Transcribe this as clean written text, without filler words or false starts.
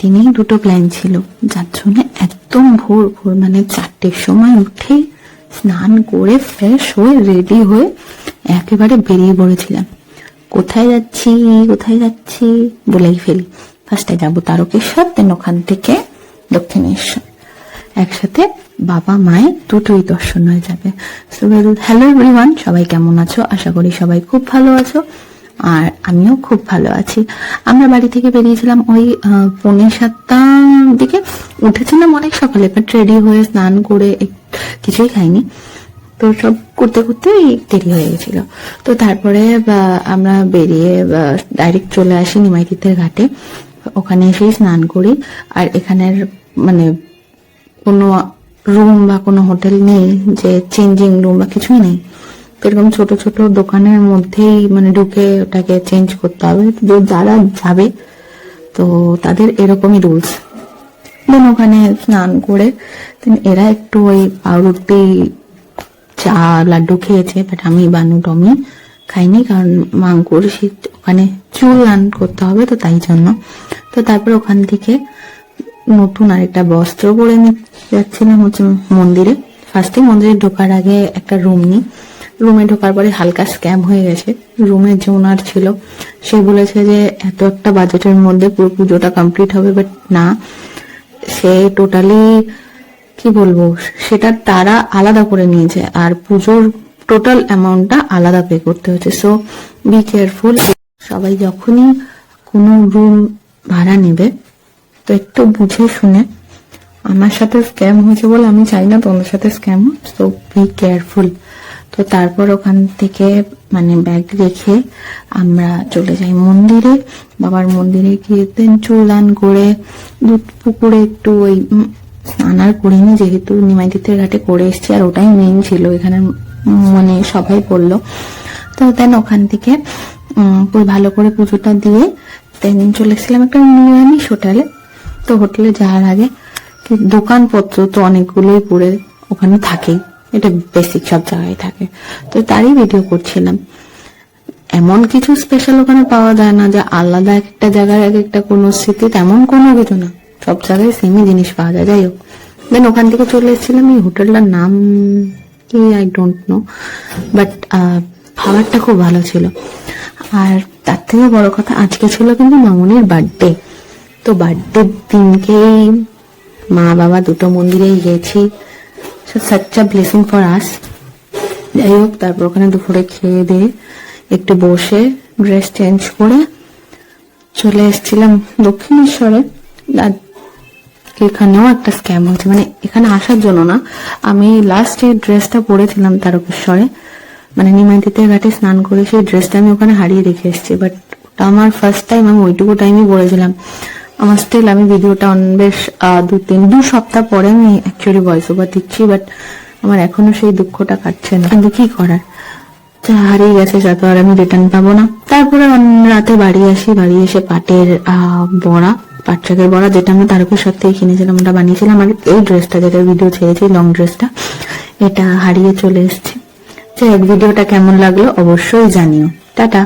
একদিনেই দুটো প্ল্যান ছিল, যার জন্য একদম ভোর ভোর মানে 4টের সময় উঠে স্নান করে ফ্রেশ হয়ে রেডি হয়ে একেবারে বেরিয়ে পড়েছিলাম। কোথায় যাচ্ছি কোথায় যাচ্ছি বলেই ফেলি। ফার্স্টে যাবো তারকেশ্বর, দেন ওখান থেকে দক্ষিণেশ্বর। একসাথে বাবা মায়ের দুটোই দর্শন হয়ে যাবে। সো হ্যালো এভরিওয়ান, সবাই কেমন আছো? আশা করি সবাই খুব ভালো আছো, আর আমিও খুব ভালো আছি। আমরা বাড়ি থেকে বেরিয়েছিলাম ওই 6:45 দিকে। উঠেছিলাম অনেক সকালে, বাট রেডি হয়ে স্নান করে কিছুই খাইনি, তো সব করতে করতে দেরি হয়ে গেছিল। তো তারপরে আমরা বেরিয়ে ডাইরেক্ট চলে আসি নিমাইতীর্থের ঘাটে। ওখানে এসেই স্নান করি। আর এখানের মানে কোনো রুম বা কোনো হোটেল নেই যে চেঞ্জিং রুম বা কিছুই নেই। এরকম ছোট ছোট দোকানের মধ্যেই মানে ঢুকে ওটাকে চেঞ্জ করতে হবে। যারা যাবে তো তাদের এরকমই রুলস। দেন ওখানে স্নান করে এরা একটু ওই পাউরুটি চা লাড্ডু খেয়েছে, বাট আমি বানু টমি খাইনি, কারণ মাঙ্কুর ওখানে চুল রান করতে হবে, তো তাই জন্য। তো তারপর ওখান থেকে নতুন আরেকটা বস্ত্র পরে যাচ্ছিলাম হচ্ছে মন্দিরে। ফার্স্টে মন্দিরে ঢোকার আগে একটা রুম নিই। রুমে ঢোকার পরে হালকা স্ক্যাম হয়ে গেছে। রুমের যে ওনার ছিল সে বলেছে যে এত একটা বাজেটের মধ্যে পুরো পুজোটা কমপ্লিট হবে, বাট না, সে টোটালি কি বলবো সেটা তারা আলাদা করে নিয়েছে, আর পুজোর টোটাল অ্যামাউন্টটা আলাদা পে করতে হচ্ছে। So be careful. সবাই যখনই কোনো রুম ভাড়া নেবে তো একটু বুঝে শুনে। আমার সাথে স্ক্যাম হয়েছে বলে আমি চাই না তোমাদের সাথে স্ক্যাম হোক, সো বি কেয়ারফুল। তো তারপর ওখান থেকে মানে ব্যাগ রেখে আমরা চলে যাই মন্দিরে। বাবার মন্দিরে গিয়ে দেন চুল দান করে দুধ পুকুরে একটু ওই স্নান আর করিনি, যেহেতু নিমাইতীর্থের ঘাটে করে এসছি, আর ওটাই মেইন ছিল এখানে, মানে সবাই বললো। তো দেন ওখান থেকে ভালো করে পুজোটা দিয়ে দেন চলে এসেছিলাম একটা নিরামিষ হোটেলে। তো হোটেলে যাওয়ার আগে দোকানপত্র তো অনেকগুলোই পড়ে ওখানে থাকেই, এটা বেসিক সব জায়গায় থাকে, তো তারই ভিডিও করছিলাম। এমন কিছু স্পেশাল ওখানে পাওয়া যায় না যে আলাদা একটা জায়গায় এক একটা কোনো স্মৃতি, তেমন কোনো কিছু না, সব জায়গায় সেমই জিনিস পাওয়া যায়। যাই হোক, দেন ওখান থেকে চলে এসেছিলাম। এই হোটেলটার নাম কি আই ডোন্ট নো, বাট খাবারটা খুব ভালো ছিল। আর তার থেকে বড় কথা, আজকে ছিল কিন্তু মামুনির বার্থডে। তো বার্থডে দিনকেই মা বাবা দুটো মন্দিরেই গেছি, such a blessing for us. যাই হোক, তারপর ওখানে দুপুরে খেয়ে দিয়ে একটু বসে ড্রেস চেঞ্জ করে চলে এসেছিলাম দক্ষিণেশ্বরে। এখানেও একটা স্ক্যাম হয়েছে, মানে এখানে আসার জন্য না, আমি লাস্ট যে ড্রেসটা পরেছিলাম তারকেশ্বরে মানে নিমাইতীর্থের ঘাটে স্নান করে, সেই ড্রেসটা আমি ওখানে হারিয়ে রেখে এসেছি। বাট ওটা আমার ফার্স্ট টাইম, আমি ওইটুকু টাইমই পরেছিলাম। আমার স্টিল আমি ভিডিওটা বেশ 2 সপ্তাহ পরে আমি অ্যাকচুয়ালি ভয়েস ওভার দিচ্ছি, বাট আমার এখনো সেই দুঃখটা কাটছে না, কিন্তু কি করার, হারিয়ে গেছে, যা তো আর আমি রিটার্ন পাবো না। তারপরে রাতে বাড়ি আসি, বাড়ি এসে পাটের বড়া, পাট শাকের বড়া, যেটা আমি তারকেশ্বর থেকে কিনেছিলাম, ওটা বানিয়েছিলাম। আর এই ড্রেসটা যেটা ভিডিও ছেড়েছি, লং ড্রেসটা, এটা হারিয়ে চলে এসেছে। ভিডিওটা কেমন লাগলো অবশ্যই জানিও। টাটা।